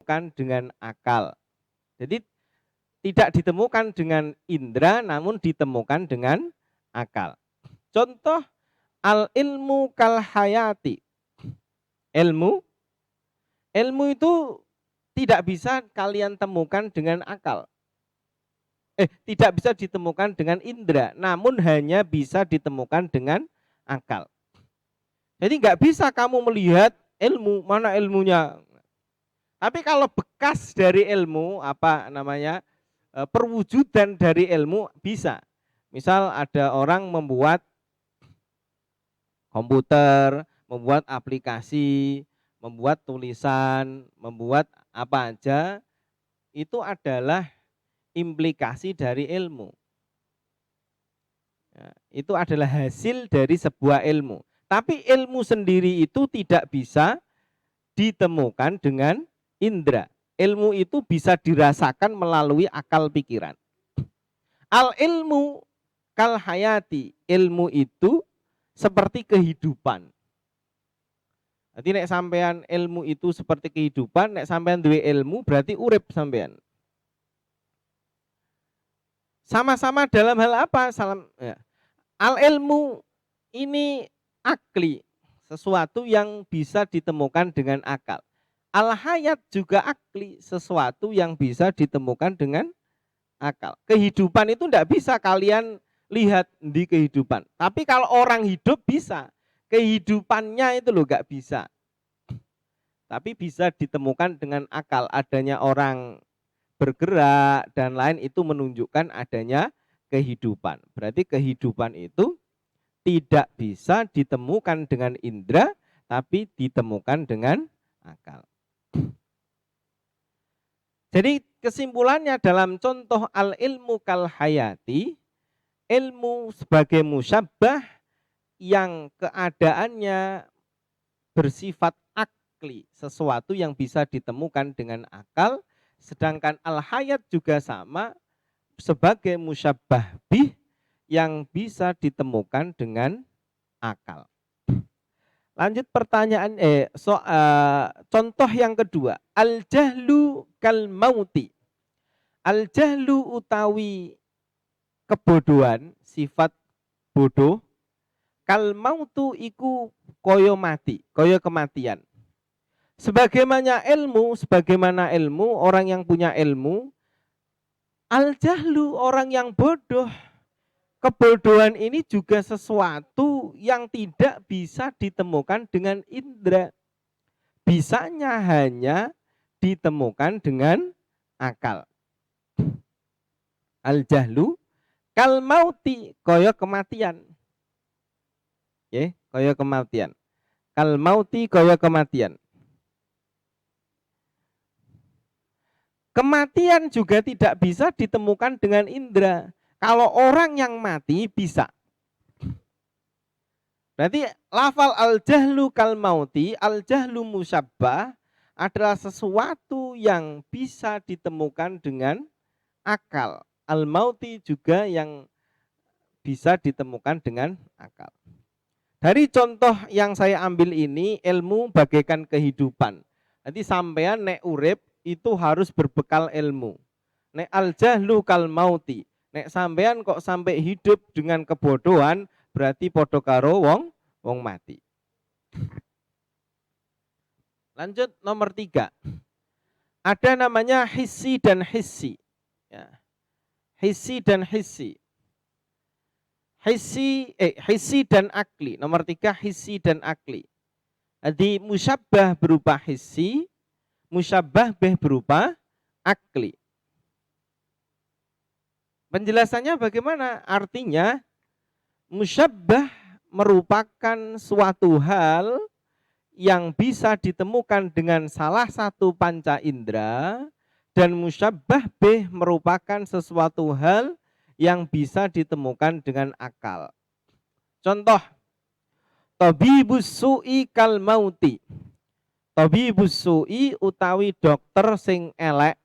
ditemukan dengan akal. Jadi tidak ditemukan dengan indera namun ditemukan dengan akal. Contoh al ilmu kal hayati. Ilmu itu tidak bisa kalian temukan dengan akal. Tidak bisa ditemukan dengan indera, namun hanya bisa ditemukan dengan akal. Jadi nggak bisa kamu melihat ilmu, mana ilmunya. Tapi kalau bekas dari ilmu, perwujudan dari ilmu bisa. Misal ada orang membuat komputer, membuat aplikasi, membuat tulisan, membuat apa aja, itu adalah implikasi dari ilmu. Ya, itu adalah hasil dari sebuah ilmu. Tapi ilmu sendiri itu tidak bisa ditemukan dengan indera. Ilmu itu bisa dirasakan melalui akal pikiran. Al ilmu kal hayati. Ilmu itu seperti kehidupan. Jadi nek sampean ilmu itu seperti kehidupan, nek sampean duwe ilmu berarti urip sampean. Sama-sama dalam hal apa? Al ilmu ini akli, sesuatu yang bisa ditemukan dengan akal. Al hayat juga akli, sesuatu yang bisa ditemukan dengan akal. Kehidupan itu tidak bisa kalian lihat di kehidupan. Tapi kalau orang hidup bisa, kehidupannya itu loh nggak bisa. Tapi bisa ditemukan dengan akal. Adanya orang bergerak dan lain itu menunjukkan adanya kehidupan. Berarti kehidupan itu tidak bisa ditemukan dengan indera, tapi ditemukan dengan akal. Jadi kesimpulannya dalam contoh al ilmu kal hayati, ilmu sebagai musyabbah yang keadaannya bersifat akli, sesuatu yang bisa ditemukan dengan akal. Sedangkan al-hayat juga sama sebagai musyabbah bih yang bisa ditemukan dengan akal. Lanjut pertanyaan contoh yang kedua, al-jahlu kal mauti. Al-jahlu utawi kebodohan, sifat bodoh, kal mautu iku koyo mati, koyo kematian. Sebagaimana ilmu, orang yang punya ilmu, al-jahlu orang yang bodoh, kebodohan ini juga sesuatu yang tidak bisa ditemukan dengan indera. Bisanya hanya ditemukan dengan akal. Al-jahlu kal mauti, koyo kematian. Koyo kematian. Kal mauti koyo kematian. Kematian juga tidak bisa ditemukan dengan indera. Kalau orang yang mati bisa. Berarti lafal al-jahlu kal mauti, al-jahlu musyabbah adalah sesuatu yang bisa ditemukan dengan akal. Al-mauti juga yang bisa ditemukan dengan akal. Dari contoh yang saya ambil ini, ilmu bagaikan kehidupan. Nanti sampean nek urip itu harus berbekal ilmu. Nek al-jahlu kal mauti. Nek sampean kok sampai hidup dengan kebodohan, berarti podo karo wong mati. Lanjut nomor 3. Ada namanya hissi dan hissi. Ya. Hissi dan hissi. Hissi dan akli. Nomor 3, hissi dan akli. Jadi musyabbah berupa hissi, musyabbah bih berupa akli. Penjelasannya bagaimana? Artinya musyabbah merupakan suatu hal yang bisa ditemukan dengan salah satu panca indera, dan musyabbah bih merupakan sesuatu hal yang bisa ditemukan dengan akal. Contoh, tabibus su'i kal mauti. Tabibus su'i utawi dokter sing elek.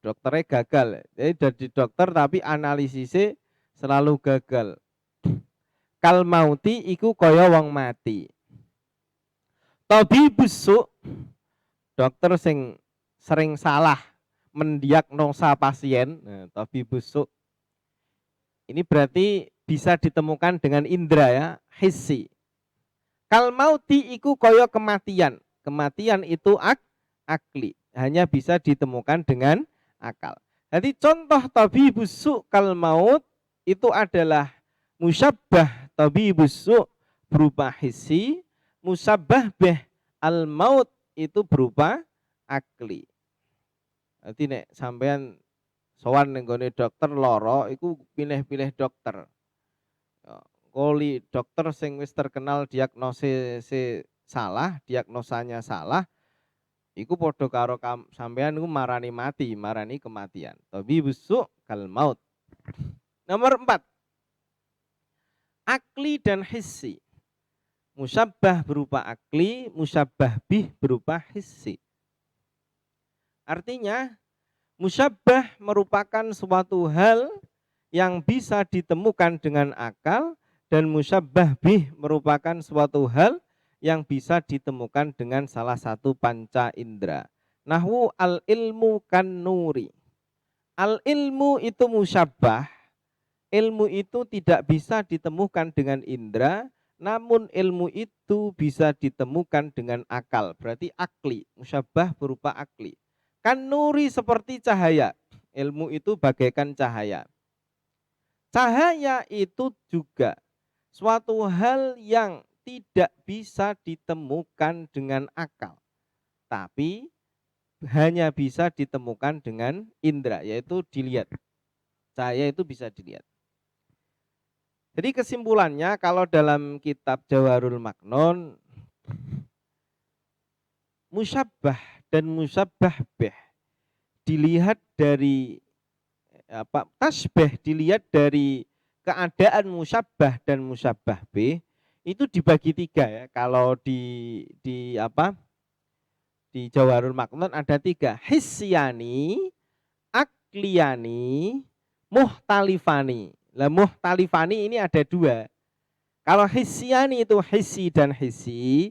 Dokternya gagal. Jadi jadi dokter tapi analisisnya selalu gagal. Kal mauti iku kaya wong mati. Tabibus su', dokter sing sering salah mendiagnosa pasien, nah, tabibus su', ini berarti bisa ditemukan dengan indera ya, hissi. Kal mauti iku koyo kematian. Kematian itu akli, hanya bisa ditemukan dengan akal. Jadi contoh tabibus su' kal maut itu adalah musyabbah tabibus su' berupa hissi, musabbah bih al maut itu berupa akli. Jadi nek sampean sowan ning gone dokter loro iku pilih-pilih dokter. Koli dokter sing wis terkenal diagnosis salah, diagnosanya salah, iku padha karo sampean iku marani mati, marani kematian. Tabibus su' kal maut. Nomor 4. Akli dan hissi. Musyabbah berupa akli, musyabbah bih berupa hissi. Artinya musyabbah merupakan suatu hal yang bisa ditemukan dengan akal, dan musyabbah bih merupakan suatu hal yang bisa ditemukan dengan salah satu panca indera. Nahwu al ilmu kan nuri. Al ilmu itu musyabbah. Ilmu itu tidak bisa ditemukan dengan indera, namun ilmu itu bisa ditemukan dengan akal. Berarti akli, musyabbah berupa akli. Kan nuri seperti cahaya. Ilmu itu bagaikan cahaya. Cahaya itu juga suatu hal yang tidak bisa ditemukan dengan akal, tapi hanya bisa ditemukan dengan indera, yaitu dilihat. Cahaya itu bisa dilihat. Jadi kesimpulannya kalau dalam kitab Jawharul Maknun, musyabbah dan musyabbah bih dilihat dari tasbih, dilihat dari keadaan musyabbah dan musyabbah bih itu dibagi 3 ya. Kalau di Jawharul Maknun ada 3, hisyani, akliyani, muhtalifani. Lah muhtalifani ini ada 2. Kalau hisyani itu hissi dan hissi,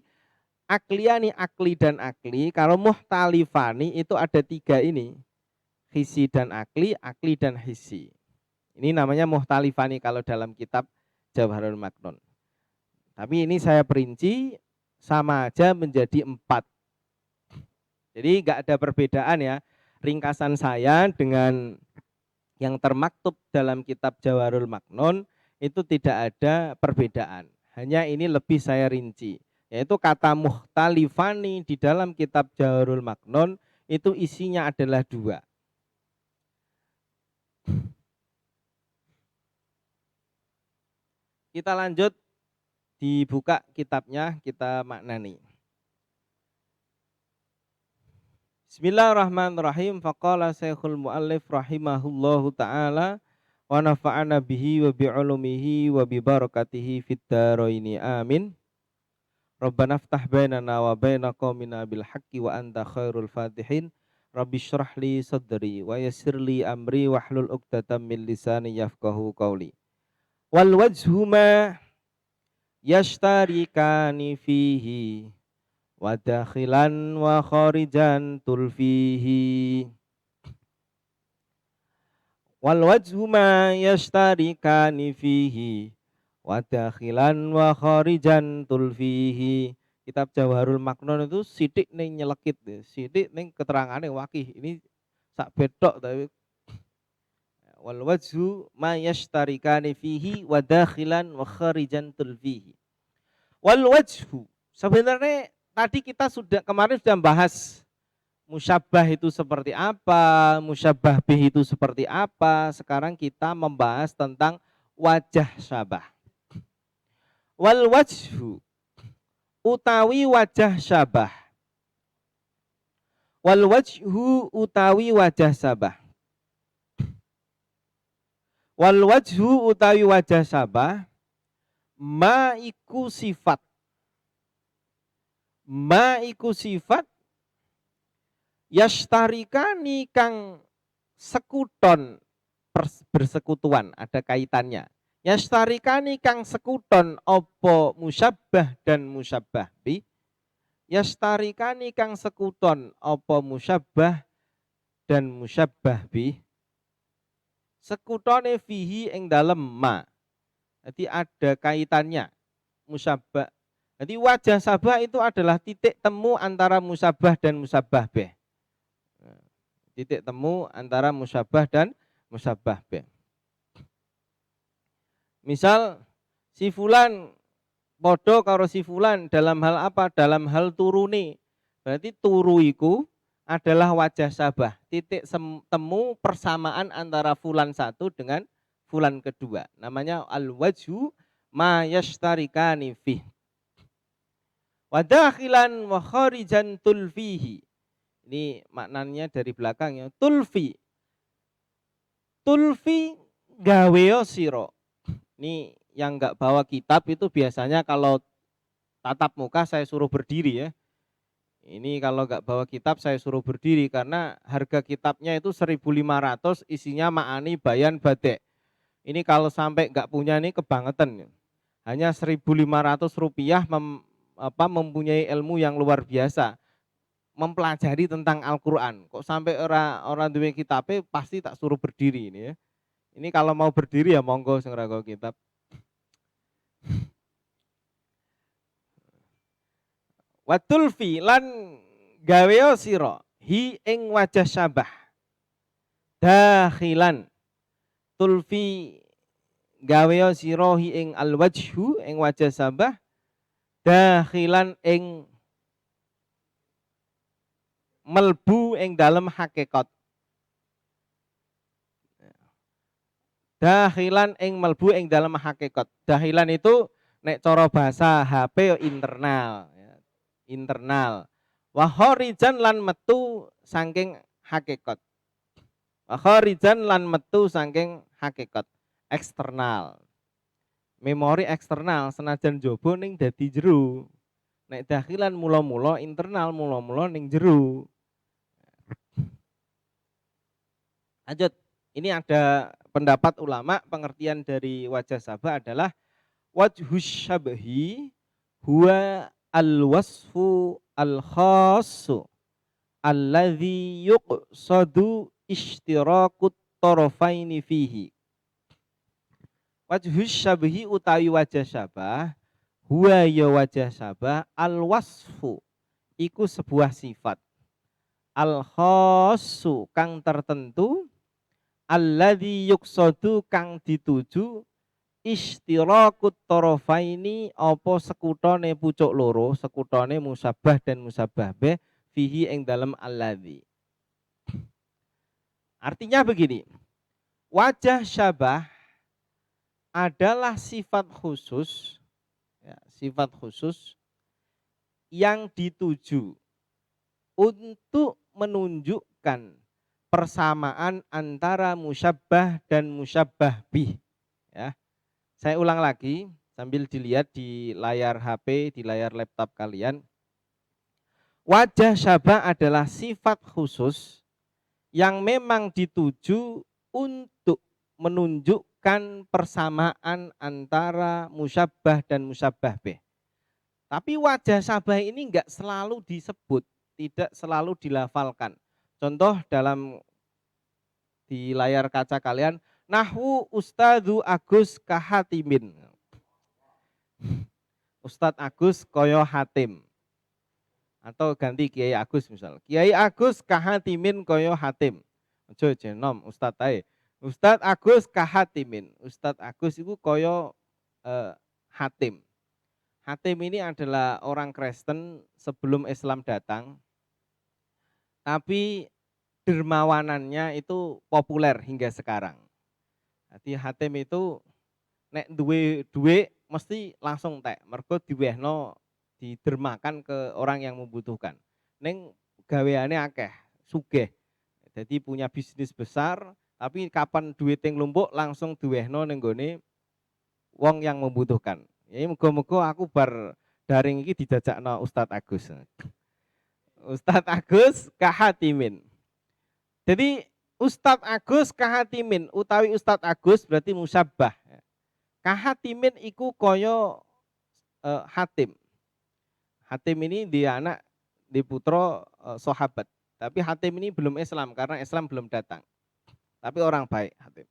akliyani akli dan akli. Kalau muhtalifani itu ada 3 ini, hissi dan akli dan hissi. Ini namanya muhtalifani kalau dalam kitab Jawharul Maknun. Tapi ini saya perinci sama aja menjadi 4. Jadi nggak ada perbedaan ya. Ringkasan saya dengan yang termaktub dalam kitab Jawharul Maknun itu tidak ada perbedaan. Hanya ini lebih saya rinci. Yaitu kata muhtalifani di dalam kitab Jawharul Maknun itu isinya adalah 2. Kita lanjut, dibuka kitabnya, kita maknani. Bismillahirrahmanirrahim. Faqala Syekhul Mu'allif rahimahullahu ta'ala wa nafa'ana bihi wa bi'ulumihi wa bi barakatihi fid dharaini amin. Rabbana ftah bainana wa baina qaumina bil haqqi wa anta khairul fatihin. Rabbi syrah li sadri wa yassir li amri wahlul 'uqdatam min lisani yafqahu qawli. Wal wajhu ma yashtarikani fihi wa dakhilan wa kharijan tulfihi. Wal wajhu ma yashtarikani fihi wa dakhilan wa kharijan tulfihi. Kitab Jawharul Maknun itu sidik ning nyelekit, sidik ning keterangane wakih. Ini sak bedok tapi wal wajhu ma yashtarikani fihi wa dakhilan wa kharijan tulfihi. Wal wajhu, sebenarnya tadi kita kemarin sudah bahas musyabbah itu seperti apa, musyabbah bih itu seperti apa. Sekarang kita membahas tentang wajah syabah. Wal wajhu utawi wajah syabah. Wal wajhu utawi wajah syabah. Wal wajhu utawi wajah syabah ma iku sifat. Ma iku sifat yashtarikani kang sekuton, bersekutuan, ada kaitannya. Yashtarikani kang sekuton opo musyabbah dan musyabbah bi yastarikani kang sekuton apa musyabbah dan musyabbah bih sekutone fihi ing dalem ma. Jadi ada kaitannya musyabbah. Jadi wajah sabah itu adalah titik temu antara musyabbah dan musyabbah bih. Titik temu antara musyabbah dan musyabbah bih. Misal si fulan podo karo si fulan dalam hal apa? Dalam hal turune. Berarti turu iku adalah wajah sabah. Titik temu persamaan antara fulan satu dengan fulan kedua. Namanya al-wajhu ma yashtarikani fih. Wadakhilan wa kharijan tulfihi. Ini maknanya dari belakangnya. Tulfi. Tulfi gaweo siro. Ini yang nggak bawa kitab itu biasanya kalau tatap muka saya suruh berdiri ya. Ini kalau nggak bawa kitab saya suruh berdiri karena harga kitabnya itu 1.500 isinya ma'ani bayan badek. Ini kalau sampai nggak punya ini kebangetan. Hanya 1.500 rupiah mempunyai ilmu yang luar biasa. Mempelajari tentang Al-Quran. Kok sampai orang duwe kitabnya pasti tak suruh berdiri ini ya. Ini kalau mau berdiri ya monggo sing ora kitab. Watul fi lan gaweo sira hi ing wajah syabah. Dakhilan tulfi gaweo sira hi ing alwajhu ing wajah syabah. Dakhilan ing melbu ing dalem hakikat. Dakhilan ing melbu ing dalem hakikat. Dakhilan itu nek cara bahasa HP internal ya. Internal. Wa kharijan lan metu saking hakikat. Wa kharijan lan metu saking hakikat eksternal. Memori eksternal senajan jaba ning dadi jero. Nek dakhilan mula-mula internal mula-mula ning jero. Lanjut. Ini ada pendapat ulama, pengertian dari wajah sabah adalah wajhus syabhi huwa al-wasfu al-khassu alladhi yuqsadu ishtirakut tarafaini fihi. Wajhus syabhi utawi wajah syabah huwa ya wajah syabah al-wasfu iku sebuah sifat al-khassu kang tertentu alladzi yuqsadu kang dituju istirakut tarafaini apa sekutone pucuk loro sekutone musyabbah dan musyabbah bih fihi ing dalem alladzi. Artinya begini, wajah syabah adalah sifat khusus ya, sifat khusus yang dituju untuk menunjukkan persamaan antara musyabbah dan musyabbah bih ya. Saya ulang lagi sambil dilihat di layar HP, di layar laptop kalian. Wajah syabah adalah sifat khusus yang memang dituju untuk menunjukkan persamaan antara musyabbah dan musyabbah bih. Tapi wajah syabah ini enggak selalu disebut, tidak selalu dilafalkan. Contoh dalam di layar kaca kalian, nahwu Ustadzu Agus kahatimin. Ustadz Agus koyo hatim. Atau ganti Kiai Agus misal. Kiai Agus kahatimin koyo hatim. Ojo jenom Ustadz ae. Ustadz Agus kahatimin. Ustadz Agus itu koyo hatim. Hatim ini adalah orang Kristen sebelum Islam datang. Tapi dermawanannya itu populer hingga sekarang. Jadi hatim itu nek duwe mesti langsung tek. Mergo diwehno didermakan ke orang yang membutuhkan. Ning gaweane akeh, sugih. Jadi punya bisnis besar, tapi kapan duit yang lumpuk langsung diwehno ning gone wong yang membutuhkan. Ya muga-muga aku bar daring iki didajakno Ustadz Agus. Ustadz Agus kahatimin. Jadi Ustadz Agus kahatimin utawi Ustadz Agus berarti musyabbah. Kahatimin iku koyo hatim. Hatim ini dia anak di putra sahabat. Tapi Hatim ini belum Islam karena Islam belum datang. Tapi orang baik Hatim.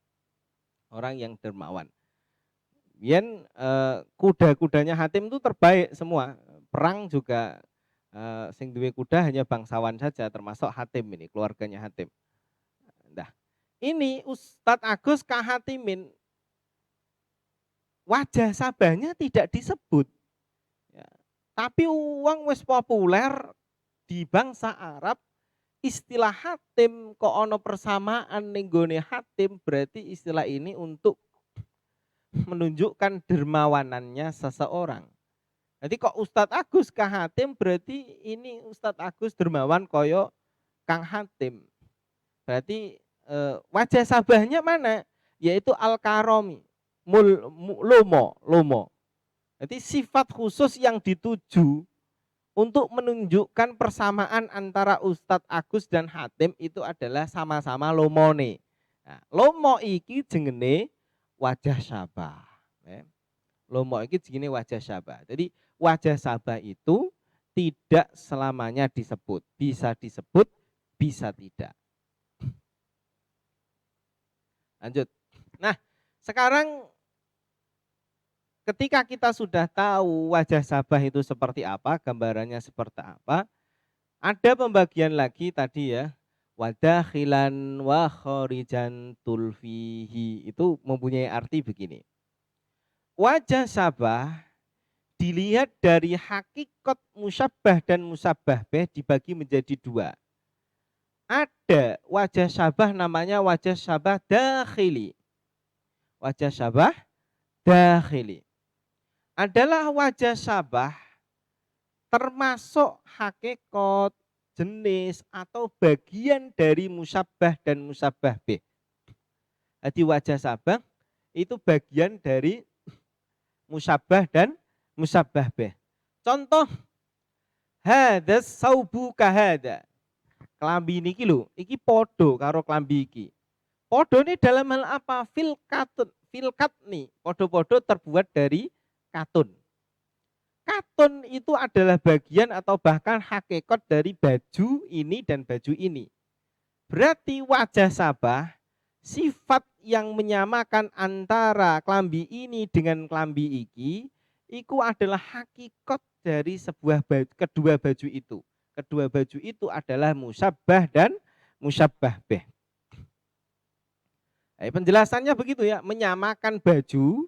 Orang yang dermawan. Biar kuda-kudanya Hatim itu terbaik semua. Perang juga sing duwe kuda hanya bangsawan saja termasuk Hatim ini, keluarganya Hatim. Nah, ini Ustadz Agus Kahatimin wajah sabahnya tidak disebut. Ya. Tapi uang wis populer di bangsa Arab, istilah Hatim kok ono persamaan ning gone Hatim, berarti istilah ini untuk menunjukkan dermawanannya seseorang. Jadi kok Ustadz Agus Kahatim berarti ini Ustadz Agus dermawan koyo Kang Hatim. Berarti wajah sabahnya mana? Yaitu Al-Karomi, Lomo. Jadi sifat khusus yang dituju untuk menunjukkan persamaan antara Ustadz Agus dan Hatim itu adalah sama-sama lomone. Nah, lomo iki jenenge wajah sabah. Lomo iki jenenge wajah sabah. Jadi wajah sabah itu tidak selamanya disebut. Bisa disebut, bisa tidak. Lanjut. Nah, sekarang ketika kita sudah tahu wajah sabah itu seperti apa, gambarannya seperti apa, ada pembagian lagi tadi ya. Wadakhilan wa kharijan tulfihi itu mempunyai arti begini. Wajah sabah dilihat dari hakikat musyabbah dan musabbah bih dibagi menjadi dua. Ada wajah sabah namanya wajah sabah dakhili. Wajah sabah dakhili adalah wajah sabah termasuk hakikat, jenis atau bagian dari musabbah dan musabbah bih. Jadi wajah sabah itu bagian dari musabbah dan musabbah bih. Contoh, hadas saubu kahada. Klambi niki lho, iki podo karo klambi iki. Podo ini dalam hal apa? Filkat nih, podo-podo terbuat dari katun. Katun itu adalah bagian atau bahkan hakikat dari baju ini dan baju ini. Berarti wajah sabah, sifat yang menyamakan antara klambi ini dengan klambi iki, itu adalah hakikat dari sebuah baju, kedua baju itu. Kedua baju itu adalah musabbah dan musabbah bih. Penjelasannya begitu ya, menyamakan baju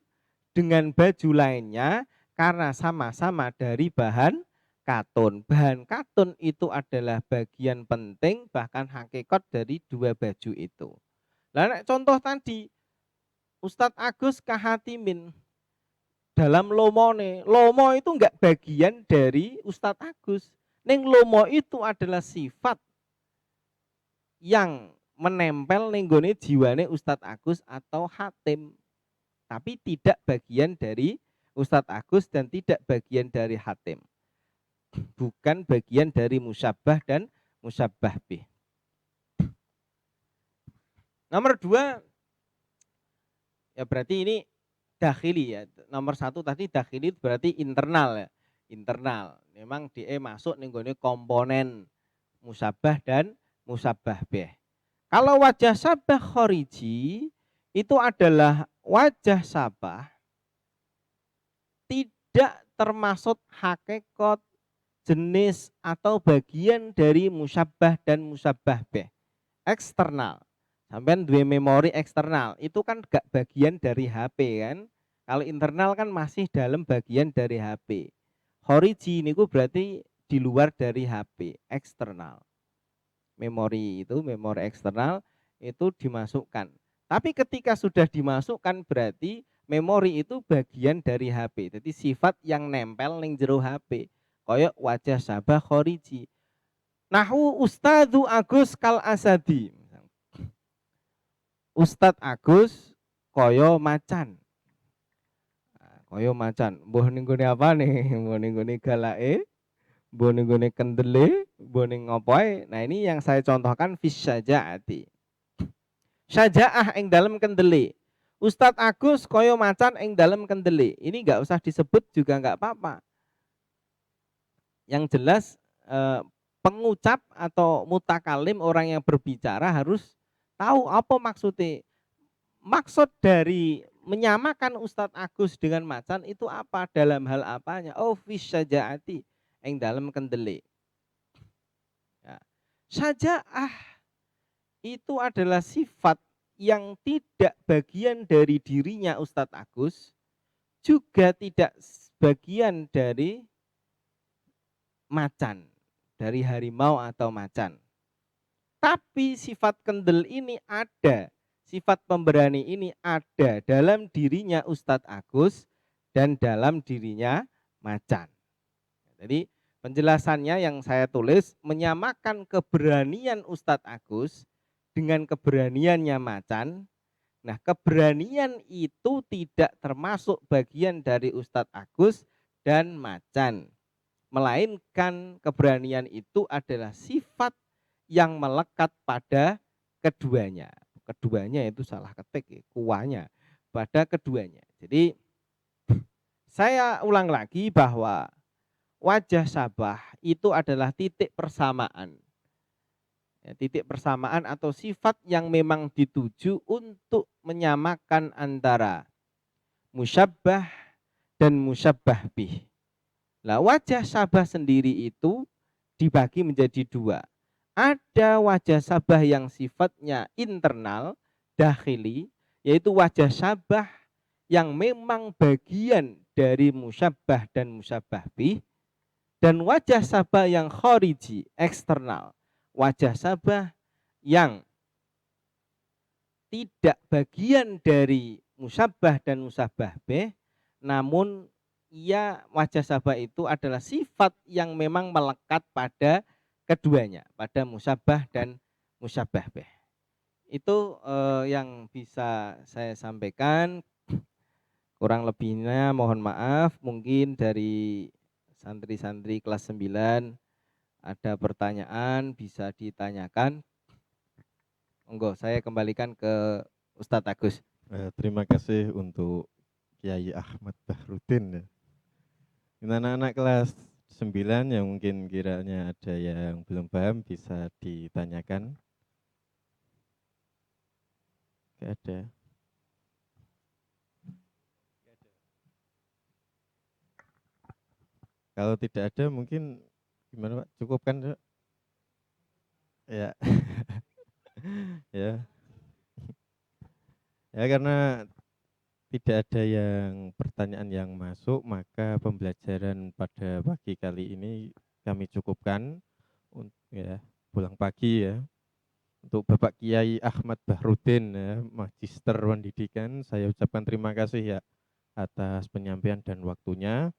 dengan baju lainnya karena sama-sama dari bahan katun. Bahan katun itu adalah bagian penting bahkan hakikat dari dua baju itu. Nah, contoh tadi Ustadz Agus Kahatimin dalam lomone, lomo itu enggak bagian dari Ustadz Agus. Neng lomo itu adalah sifat yang menempel nenggone jiwane Ustadz Agus atau Hatim. Tapi tidak bagian dari Ustadz Agus dan tidak bagian dari Hatim. Bukan bagian dari musabbah dan musabbah bih. Nomor 2, ya berarti ini dakhili ya. Nomor 1 tadi dakhili berarti internal ya. Internal. Memang dia masuk nenggone komponen musabbah dan musabbah bih. Kalau wajah sabah khariji itu adalah wajah sabah tidak termasuk hakikat, jenis atau bagian dari musabbah dan musabbah bih. Eksternal. Sampai dua memori eksternal itu kan gak bagian dari HP kan. Kalau internal kan masih dalam bagian dari HP. Khariji niku berarti di luar dari HP, eksternal. Memori itu, memori eksternal itu dimasukkan. Tapi ketika sudah dimasukkan berarti memori itu bagian dari HP. Jadi sifat yang nempel ning jero HP. Koyok wajah sabah khariji. Nahu Ustadzu Agus Kal Asadi. Ustadz Agus koyo macan. Koyo macan. Mbuh ning gone apa nih? Mbuh ning gone galake, mbuh ning gone kendele, mbuh ning ngopoe. Nah, ini yang saya contohkan fis syajaati. Syajaah ing dalam kendele. Ustadz Agus koyo macan ing dalam kendele. Ini enggak usah disebut juga enggak apa-apa. Yang jelas pengucap atau mutakalim, orang yang berbicara harus tahu apa maksudnya. Maksud dari menyamakan Ustadz Agus dengan macan itu apa, dalam hal apanya? Oh, fisyajaati yang dalam kendele. Ya. Sajaah itu adalah sifat yang tidak bagian dari dirinya Ustadz Agus, juga tidak bagian dari macan, dari harimau atau macan. Tapi sifat kendel ini ada, sifat pemberani ini ada dalam dirinya Ustadz Agus dan dalam dirinya macan. Jadi penjelasannya yang saya tulis, menyamakan keberanian Ustadz Agus dengan keberaniannya macan. Nah, keberanian itu tidak termasuk bagian dari Ustadz Agus dan macan, melainkan keberanian itu adalah sifat yang melekat pada keduanya. Keduanya itu salah ketik ya, kuanya pada keduanya. Jadi saya ulang lagi bahwa wajah Sabah itu adalah titik persamaan. Ya, titik persamaan atau sifat yang memang dituju untuk menyamakan antara musyabbah dan musyabbah bih. Nah, wajah Sabah sendiri itu dibagi menjadi dua. Ada wajah Sabah yang sifatnya internal, dakhili, yaitu wajah Sabah yang memang bagian dari musyabbah dan musyabbah bih, dan wajah Sabah yang khariji, eksternal, wajah Sabah yang tidak bagian dari musyabbah dan musyabbah bih, namun wajah Sabah itu adalah sifat yang memang melekat pada keduanya, pada musyabbah dan musyabbah bih. Itu yang bisa saya sampaikan. Kurang lebihnya mohon maaf. Mungkin dari santri-santri kelas 9 ada pertanyaan bisa ditanyakan. Monggo, saya kembalikan ke Ustadz Agus. Terima kasih untuk Kiai Ahmad Bahrudin ya. Anak-anak kelas 9 yang mungkin kiranya ada yang belum paham bisa ditanyakan. Gak ada. Kalau tidak ada mungkin gimana Pak? Cukup kan Pak? Ya. Ya. Ya karena tidak ada yang pertanyaan yang masuk, maka pembelajaran pada pagi kali ini kami cukupkan. Ya, pulang pagi ya. Untuk Bapak Kiai Ahmad Bahrudin ya, Magister Pendidikan, saya ucapkan terima kasih ya atas penyampaian dan waktunya.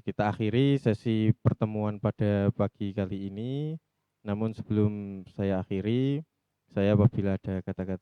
Kita akhiri sesi pertemuan pada pagi kali ini. Namun sebelum saya akhiri, saya apabila ada kata-kata